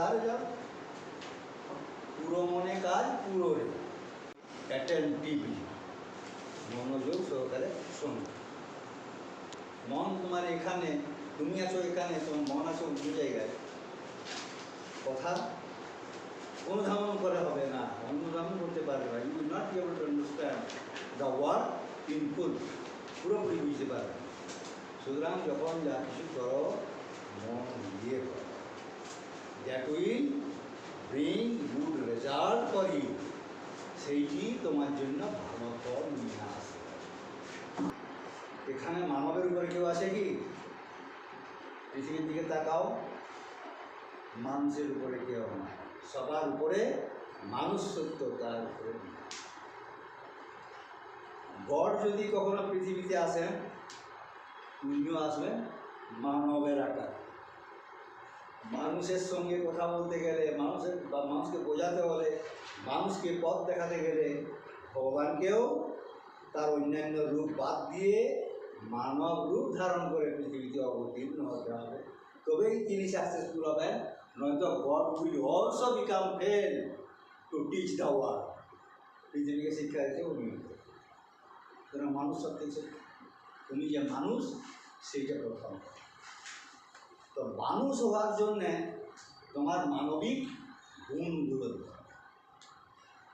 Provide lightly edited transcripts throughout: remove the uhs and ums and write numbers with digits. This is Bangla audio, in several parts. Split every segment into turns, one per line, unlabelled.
আর যাও, পুরো মনে কাজ পুরো রে, অ্যাটেন্টিভলি, মনোযোগ সহকারে শোনো। মন তোমার এখানে, তুমি আছো এখানে, তোমার মন আছো অন্য জায়গায়। কথা অনুধাবন করা হবে না, অনুধাবন করতে পারবে না। You will not be able to understand the word in full, পুরোপুরি বুঝতে পারবে। সুতরাং যখন যা কিছু করো মন দিয়ে করো, that will bring good result for you, সেইটি তোমার জন্য ভালো ফল নিয়ে আসে। এখানে মানবের উপরে কেউ আছে কি? পৃথিবীর দিকে তাকাও, মানুষের উপরে কেউ না, সবার উপরে মানুষ সত্য, তার উপরে গড যদি কখনো পৃথিবীতে আসেন, তুমিও আসবেন মানবের আকার। মানুষের সঙ্গে কথা বলতে গেলে, মানুষকে বোঝাতে হলে, মানুষকে পথ দেখাতে গেলে ভগবানকেও তার অন্যান্য রূপ বাদ দিয়ে মানব রূপ ধারণ করে পৃথিবীতে অবতীর্ণ হতে হবে, তবেই তিনি সাকসেসফুল হবেন। নয়তো god will also become fail to teach the world, পৃথিবীকে শিক্ষা দিতে উনি। সুতরাং মানুষ সব কিছু, তুমি যে মানুষ সেইটা প্রথম। তো মানুষ হওয়ার জন্যে তোমার মানবিক গুণগুলো,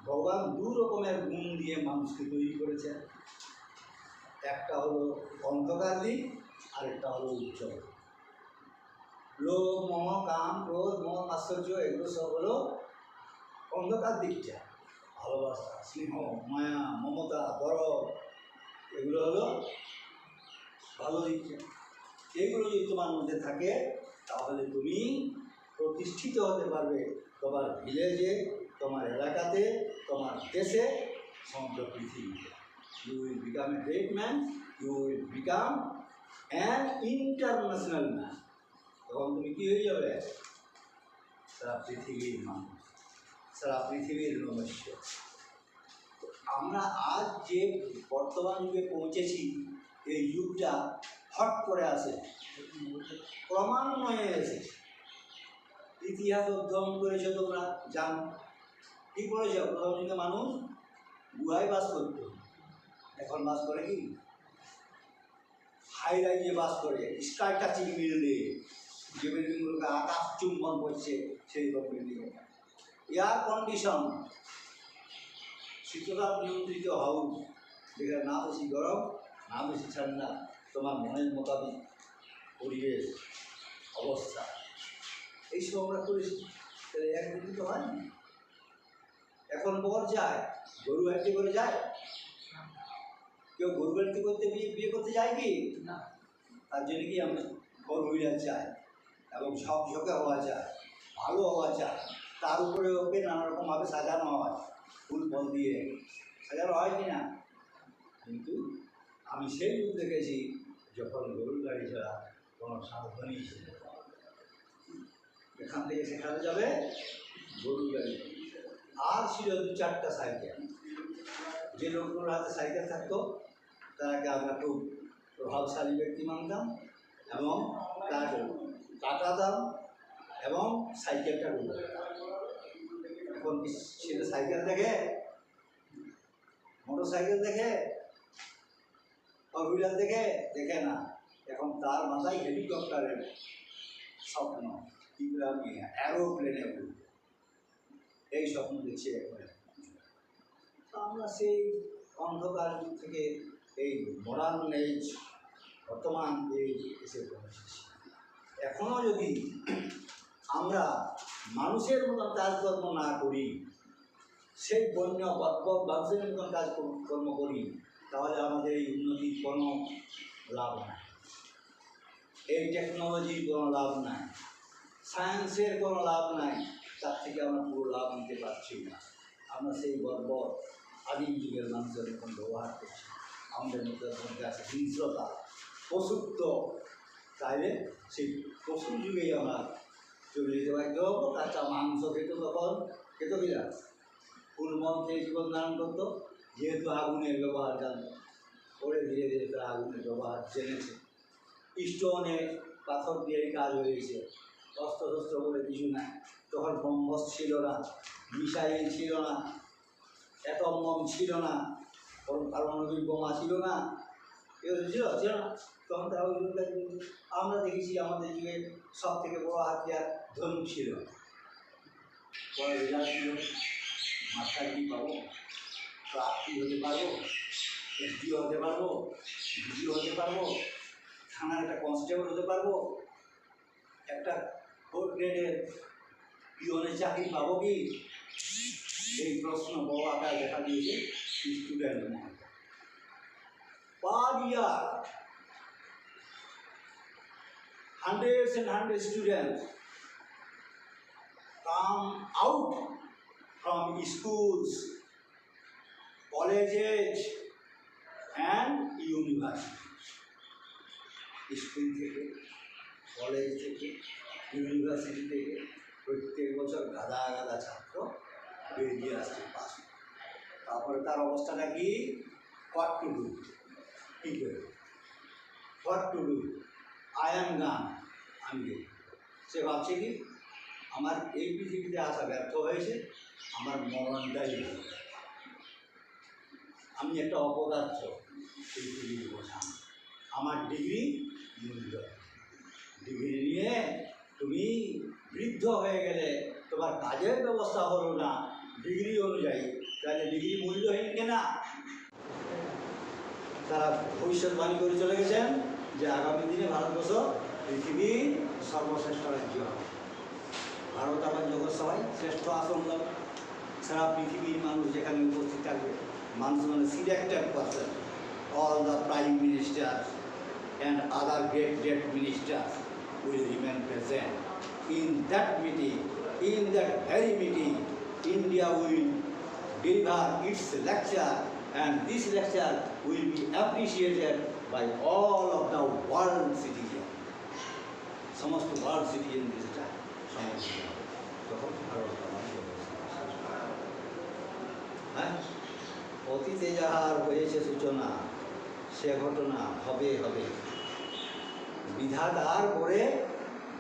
ভগবান দু রকমের গুণ দিয়ে মানুষকে তৈরি করেছেন। একটা হলো অন্ধকার দিক, আরেকটা হলো উজ্জ্বল। লোভ, মোহ, কাম, ক্রোধ, মোহ, আশ্চর্য, এগুলো সব হলো অন্ধকার দিকটা। ভালোবাসা, স্নেহ, মায়া, মমতা, দরদ, এগুলো হলো ভালো দিকটা। এগুলো যদি তোমার মধ্যে থাকে তাহলে তুমি প্রতিষ্ঠিত হতে পারবে তোমার ভিলেজে, তোমার এলাকাতে, তোমার দেশে, সমগ্র পৃথিবীতে। You will become a great man, you will become an international man. তখন তুমি কী হয়ে যাবে? সারা পৃথিবীর মানুষ, সারা পৃথিবীর নমস্য। আমরা আজ যে বর্তমান যুগে পৌঁছেছি, এই যুগটা হট করে আসে, ক্রমান্বয়ে এসেছে। ইতিহাস অধ্যয়ন করেছো তোমরা, জানো কী করেছ? প্রথম যুগে মানুষ গুহায় বাস করত, এখন বাস করে কি? হাই রাইজে বাস করে, স্কাই টাচিং বিল্ডিং, যে বিল্ডিংগুলোকে আকাশ চুম্বন করছে সেই সব বিল্ডিং। এয়ার কন্ডিশন, শীততাপ নিয়ন্ত্রিত হাউস, যেখানে না বেশি গরম না বেশি ঠান্ডা, তোমার মনের মোতাবিক পরিবেশ অবস্থা, এইসব আমরা করেছি। তাহলে একদিন তো হয়নি। এখন বর যায়, গরু বাড়িতে করে যায়? কেউ গরু বাড়িতে করতে বিয়ে করতে যায় কি না? তার জন্য কি আমরা ফোর হুইলার চাই, এবং ঝকঝকে হওয়া চায়, ভালো হওয়া চায়, তার উপরে ওকে নানা রকমভাবে সাজানো হয়, ফুল ফল দিয়ে সাজানো হয় কি না? কিন্তু আমি সেই যুগ দেখেছি যখন গরুর গাড়ি ছাড়া কোনো সাবধানই ছিল। এখান থেকে সেখানে যাবে গরুর গাড়ি, আর ছিল 2-4টা সাইকেল। যে লোকগুলোর হাতে সাইকেল থাকতো তারাকে আমরা খুব প্রভাবশালী ব্যক্তি মানতাম, এবং তার টাকাতাম এবং সাইকেলটা করতে। এখন ছেলে সাইকেল দেখে, মোটর সাইকেল দেখে, ফোর হুইলার দেখে না। এখন তার মাথায় হেলিকপ্টারের স্বপ্ন, কিংবা আমি অ্যারোপ্লেনে উঠব, এই স্বপ্ন দেখছি এখন। তো আমরা সেই অন্ধকার যুগ থেকে এই মডার্ন এজ, বর্তমান এজ এসে পৌঁছেছি। এখনও যদি আমরা মানুষের মতন কাজকর্ম না করি, সেই বন্য বদ্ভব মানুষের মতন কাজকর্ম করি, তাহলে আমাদের এই উন্নতির কোনো লাভ নাই, এই টেকনোলজির কোনো লাভ নাই, সায়েন্সের কোনো লাভ নাই। তার থেকে আমরা পুরো লাভ নিতে পারছি না। আমরা সেই বর্বর আদিম যুগের মানুষের মতন ব্যবহার করছি। আমাদের মধ্যে আছে হিংস্রতা, পশুত্ব। তাইলে সেই পশু যুগেই আমরা চলে যেতে বাধ্য হবো। কাঁচা মাংস খেত, তখন খেত কিনা ফুলমল খেয়ে জীবন ধারণ করতো, যেহেতু আগুনের ব্যবহার জানতো। পরে ধীরে ধীরে তারা আগুনের ব্যবহার জেনেছে। স্টোনে পাথর দিয়েই কাজ হয়েছে, অস্ত্র শস্ত্র বলে কিছু নাই। তো তখন ব্রহ্মস ছিল না, মিসাইল ছিল না, অ্যাটম বম ছিল না, পারমাণবিক বোমা ছিল না, এগুলো ছিল ছিল না। তখন তারা ওই আমরা দেখেছি আমাদের যুগে সব থেকে বড় হাতিয়ার ধনুক ছিল। বড় রেজাল্ট ছিল, মাস্টার কি পাবো, প্রার্থী হতে পারবো, এসডিও হতে পারবো, ডিডিও হতে পারবো, থানার একটা কনস্টেবল হতে পারবো, একটা 4th গ্রেডের পিওনের চাকরি পাবো কি, এই প্রশ্ন বড় আকার দেখা দিয়েছে student Mahal. Per year hundreds and hundreds of students come out from schools, colleges and universities. School থেকে, কলেজ থেকে, ইউনিভার্সিটি থেকে প্রত্যেক বছর গাদা গাদা ছাত্র বেরিয়ে আসছে পাস। তারপরে তার অবস্থাটা কি, হোয়াট টু ডু, কী করে, what to do, I am গান, আমি। সে ভাবছে কি, আমার এই পৃথিবীতে আসা ব্যর্থ হয়েছে, আমার মরণটাই হয়েছে, আমি একটা অপদার্থ, এই পৃথিবী বোঝান, আমার ডিগ্রি মূল্য, ডিগ্রি নিয়ে তুমি বৃদ্ধ হয়ে গেলে তোমার কাজের ব্যবস্থা হলো না ডিগ্রি অনুযায়ী, তাহলে ডিগ্রি মূল্যহীন কেনা। তারা ভবিষ্যৎবাণী করে চলে গেছেন যে আগামী দিনে ভারতবর্ষ পৃথিবীর সর্বশ্রেষ্ঠ রাজ্য হবে। ভারত আবার জগৎ সবাই শ্রেষ্ঠ আসন হবে, সারা পৃথিবীর মানুষ যেখানে উপস্থিত থাকবে, মানুষ মানে selected person, all the prime ministers and other great ministers will remain present in that meeting. In that very meeting, India will deliver its lecture, and this lecture will be appreciated by all of the world citizens. সমস্ত ওয়ার্ল্ড সিটিজেন যেটা সমস্ত তখন ভারত হ্যাঁ, অতীতে যাহার হয়েছে সূচনা, সে ঘটনা হবে হবে, বিধাতার করে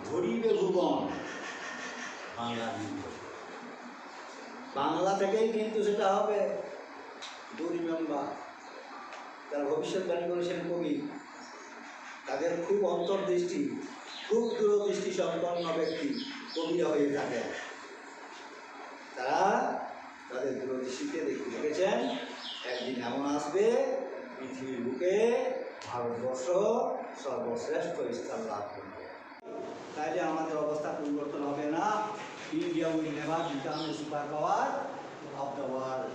ধরিবে ভুবন বাংলা যুদ্ধ। বাংলা থেকেই কিন্তু সেটা হবে। ডু রিমেম্বার, তারা ভবিষ্যৎবাণী করেছেন কবি, তাদের খুব অন্তর্দৃষ্টি, খুব দূরদৃষ্টি সম্পন্ন ব্যক্তি কবিরা হয়ে থাকে। তারা তাদের দূরদৃষ্টিতে দেখেছেন একদিন এমন আসবে পৃথিবীর বুকে ভারতবর্ষ সর্বশ্রেষ্ঠ স্থান লাভ করবে। তাইলে আমাদের অবস্থা পরিবর্তন হবে না। India will never become a super power of the world,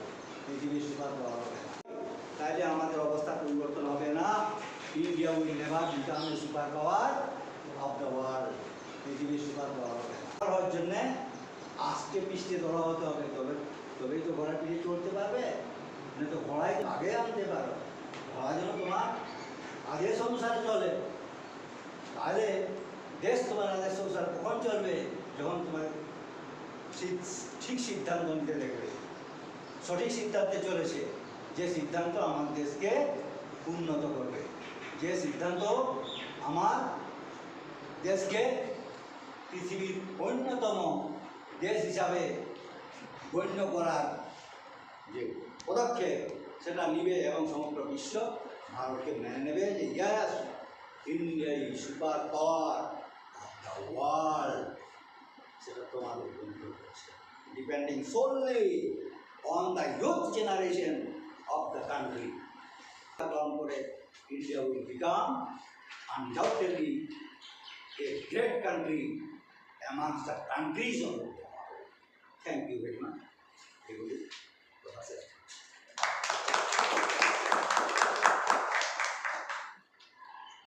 পৃথিবীর সুপার পাওয়ার হবে না। তাইলে আমাদের অবস্থা পরিবর্তন হবে না। India will never become a super power of the world, পৃথিবীর সুপার পাওয়ার হবে না। হওয়ার জন্যে আজকে পৃষ্ঠে ধরা হতে হবে, তবেই তো ঘোড়া পিছিয়ে চলতে পারবে, না তো ঘোড়ায় আগে আনতে পারো। ঘোড়া যেন তোমার আদেশ অনুসারে চলে, তাহলে দেশ তোমার আদেশ অনুসারে কখন চলবে, যখন তোমার ঠিক সিদ্ধান্ত নিতে দেখবে, সঠিক সিদ্ধান্তে চলেছে, যে সিদ্ধান্ত আমার দেশকে উন্নত করবে, যে সিদ্ধান্ত আমার দেশকে পৃথিবীর অন্যতম দেশ হিসাবে গণ্য করার যে পদক্ষেপ সেটা নিবে, এবং সমগ্র বিশ্ব ভারতকে মেনে নেবে যে yes, India is super power of the world. সেটা তোমাদের বন্ধু করছে, depending solely on the youth generation of the country. করে India will become undoubtedly a great country amongst the countries of the world. Thank you very much.